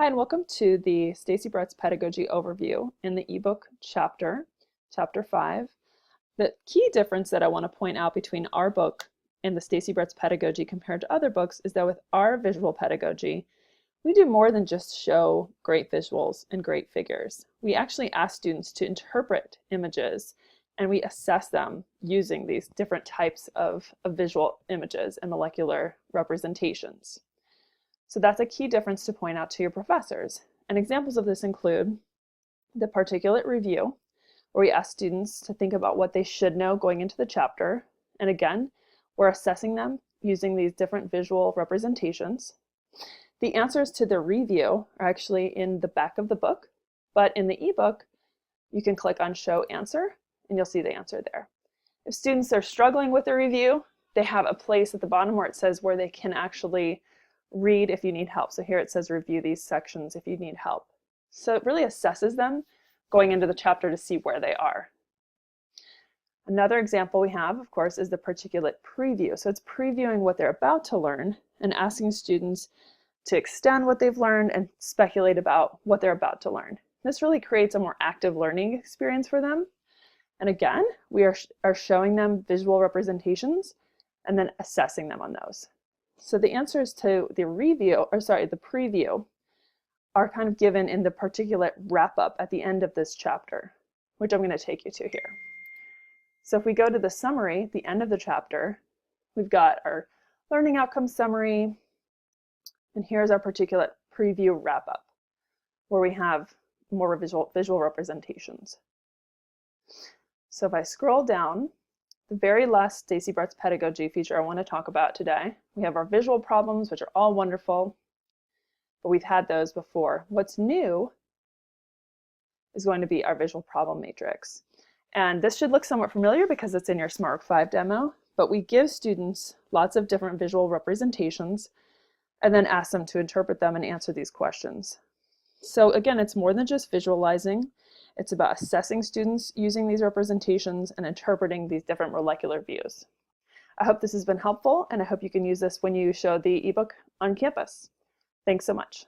Hi, and welcome to the Stacy Bretz Pedagogy Overview in the ebook chapter 5. The key difference that I want to point out between our book and the Stacy Bretz Pedagogy compared to other books is that with our visual pedagogy, we do more than just show great visuals and great figures. We actually ask students to interpret images, and we assess them using these different types of visual images and molecular representations. So that's a key difference to point out to your professors. And examples of this include the particulate review, where we ask students to think about what they should know going into the chapter. And again, we're assessing them using these different visual representations. The answers to the review are actually in the back of the book, but in the ebook, you can click on Show Answer, and you'll see the answer there. If students are struggling with the review, they have a place at the bottom where it says where they can actually read if you need help. So here it says review these sections if you need help. So it really assesses them going into the chapter to see where they are. Another example we have, of course, is the particulate preview. So it's previewing what they're about to learn and asking students to extend what they've learned and speculate about what they're about to learn. This really creates a more active learning experience for them. And again, we are showing them visual representations and then assessing them on those. So the answers to the preview are kind of given in the particulate wrap-up at the end of this chapter, which I'm going to take you to here. So if we go to the summary, the end of the chapter, we've got our learning outcome summary, and here's our particulate preview wrap-up, where we have more visual representations. So if I scroll down, the very last Stacy Bretz Pedagogy feature I want to talk about today, we have our visual problems, which are all wonderful, but we've had those before. What's new is going to be our visual problem matrix. And this should look somewhat familiar because it's in your SmartWork 5 demo, but we give students lots of different visual representations and then ask them to interpret them and answer these questions. So again, it's more than just visualizing. It's about assessing students using these representations and interpreting these different molecular views. I hope this has been helpful, and I hope you can use this when you show the ebook on campus. Thanks so much.